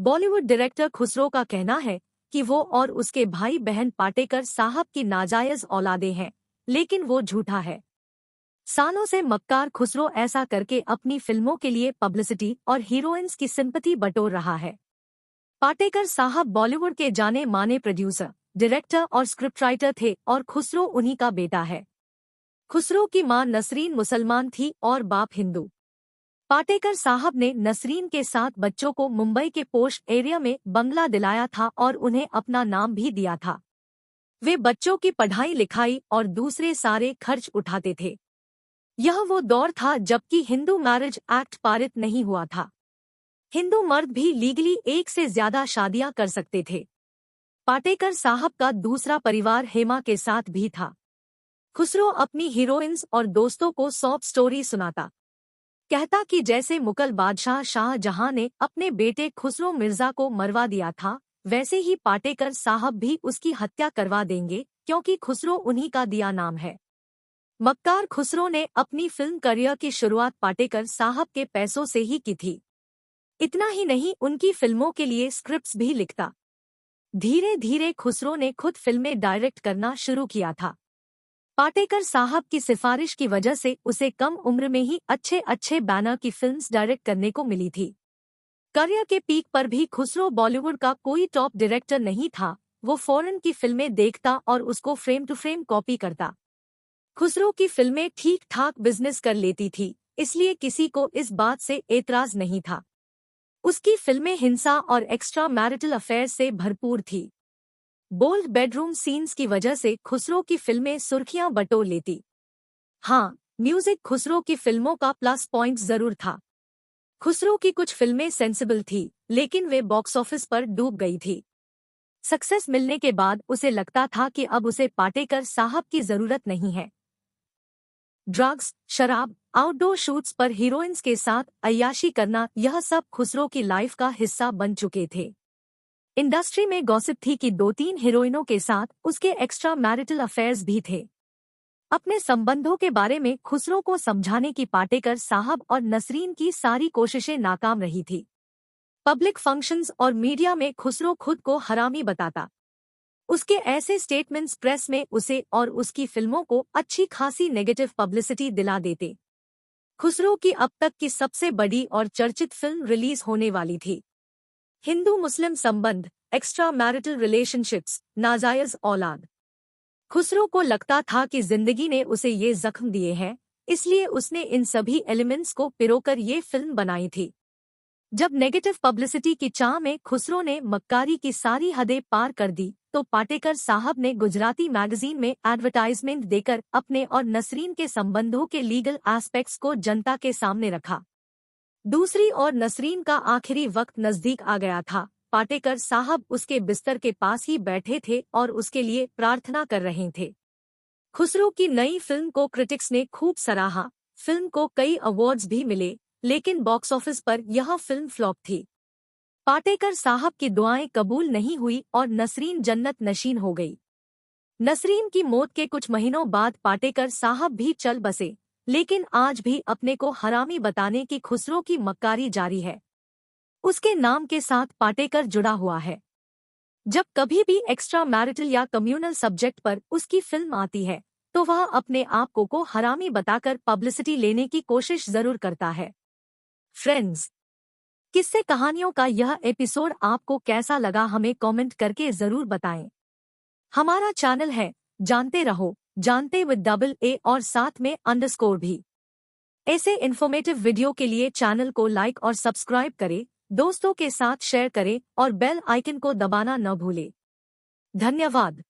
Bollywood director Khusro का कहना है कि वो और उसके भाई बहन पाटेकर साहब की नाजायज औलादे हैं, लेकिन वो झूठा है। सालों से मक्कार खुसरो ऐसा करके अपनी फिल्मों के लिए पब्लिसिटी और हीरोइंस की सिंपैथी बटोर रहा है। पाटेकर साहब बॉलीवुड के जाने माने प्रोड्यूसर, डायरेक्टर और स्क्रिप्ट राइटर थे और खुसरो उन्हीं का बेटा है। खुसरो की मां नसरीन मुसलमान थी और बाप हिंदू। पाटेकर साहब ने नसरीन के 7 बच्चों को मुंबई के पोश एरिया में बंगला दिलाया था और उन्हें अपना नाम भी दिया था। वे बच्चों की पढ़ाई लिखाई और दूसरे सारे खर्च उठाते थे। यह वो दौर था जबकि हिंदू मैरिज एक्ट पारित नहीं हुआ था। हिंदू मर्द भी लीगली एक से ज्यादा शादियां कर सकते थे। पाटेकर साहब का दूसरा परिवार हेमा के साथ भी था। खुसरो अपनी हीरोइंस और दोस्तों को सॉब स्टोरी सुनाता। कहता कि जैसे मुगल बादशाह शाहजहां ने अपने बेटे खुसरो मिर्जा को मरवा दिया था, वैसे ही पाटेकर साहब भी उसकी हत्या करवा देंगे, क्योंकि खुसरो उन्हीं का दिया नाम है। मक्कार खुसरो ने अपनी फिल्म करियर की शुरुआत पाटेकर साहब के पैसों से ही की थी। इतना ही नहीं, उनकी फिल्मों के लिए स्क्रिप्ट्स भी लिखता। धीरे धीरे खुसरो ने खुद फिल्में डायरेक्ट करना शुरू किया था। पाटेकर साहब की सिफारिश की वजह से उसे कम उम्र में ही अच्छे अच्छे बैनर की फिल्म्स डायरेक्ट करने को मिली थी। करियर के पीक पर भी खुसरो बॉलीवुड का कोई टॉप डायरेक्टर नहीं था। वो फॉरेन की फिल्में देखता और उसको फ्रेम टू फ्रेम कॉपी करता। खुसरो की फिल्में ठीक ठाक बिजनेस कर लेती थी, इसलिए किसी को इस बात से एतराज नहीं था। उसकी फिल्में हिंसा और एक्स्ट्रा मैरिटल अफेयर से भरपूर थी। बोल्ड बेडरूम सीन्स की वजह से खुसरो की फिल्में सुर्खियां बटोर लेती। हाँ, म्यूजिक खुसरो की फिल्मों का प्लस पॉइंट जरूर था। खुसरो की कुछ फिल्में सेंसिबल थी, लेकिन वे बॉक्स ऑफिस पर डूब गई थी। सक्सेस मिलने के बाद उसे लगता था कि अब उसे पाटेकर साहब की जरूरत नहीं है। ड्रग्स, शराब, आउटडोर शूट्स पर हीरोइंस के साथ अय्याशी करना, यह सब खुसरो की लाइफ का हिस्सा बन चुके थे। इंडस्ट्री में गॉसिप थी कि 2-3 हीरोइनों के साथ उसके एक्स्ट्रा मैरिटल अफेयर्स भी थे। अपने संबंधों के बारे में खुसरो को समझाने की पाटेकर साहब और नसरीन की सारी कोशिशें नाकाम रही थी। पब्लिक फंक्शंस और मीडिया में खुसरो खुद को हरामी बताता। उसके ऐसे स्टेटमेंट्स प्रेस में उसे और उसकी फिल्मों को अच्छी खासी नेगेटिव पब्लिसिटी दिला देते। खुसरो की अब तक की सबसे बड़ी और चर्चित फिल्म रिलीज होने वाली थी। हिंदू मुस्लिम संबंध, एक्स्ट्रा मैरिटल रिलेशनशिप्स, नाजायज औलाद। खुसरो को लगता था कि जिंदगी ने उसे ये जख्म दिए हैं, इसलिए उसने इन सभी एलिमेंट्स को पिरोकर ये फिल्म बनाई थी। जब नेगेटिव पब्लिसिटी की चाह में खुसरो ने मक्कारी की सारी हदें पार कर दी, तो पाटेकर साहब ने गुजराती मैगजीन में एडवर्टाइजमेंट देकर अपने और नसरीन के संबंधों के लीगल एस्पेक्ट्स को जनता के सामने रखा। दूसरी ओर नसरीन का आखिरी वक्त नजदीक आ गया था। पाटेकर साहब उसके बिस्तर के पास ही बैठे थे और उसके लिए प्रार्थना कर रहे थे। खुसरो की नई फिल्म को क्रिटिक्स ने खूब सराहा। फिल्म को कई अवार्ड्स भी मिले, लेकिन बॉक्स ऑफिस पर यह फिल्म फ्लॉप थी। पाटेकर साहब की दुआएं कबूल नहीं हुई और नसरीन जन्नत नशीन हो गई। नसरीन की मौत के कुछ महीनों बाद पाटेकर साहब भी चल बसे, लेकिन आज भी अपने को हरामी बताने की खुसरो की मक्कारी जारी है। उसके नाम के साथ पाटेकर जुड़ा हुआ है। जब कभी भी एक्स्ट्रा मैरिटल या कम्युनल सब्जेक्ट पर उसकी फिल्म आती है, तो वह अपने आप को हरामी बताकर पब्लिसिटी लेने की कोशिश जरूर करता है। फ्रेंड्स, किस्से कहानियों का यह एपिसोड आपको कैसा लगा, हमें कमेंट करके जरूर बताएं। हमारा चैनल है जानते रहो जानते विद AA और साथ में _ भी। ऐसे इन्फॉर्मेटिव वीडियो के लिए चैनल को लाइक और सब्सक्राइब करें, दोस्तों के साथ शेयर करें और बेल आइकन को दबाना न भूलें। धन्यवाद।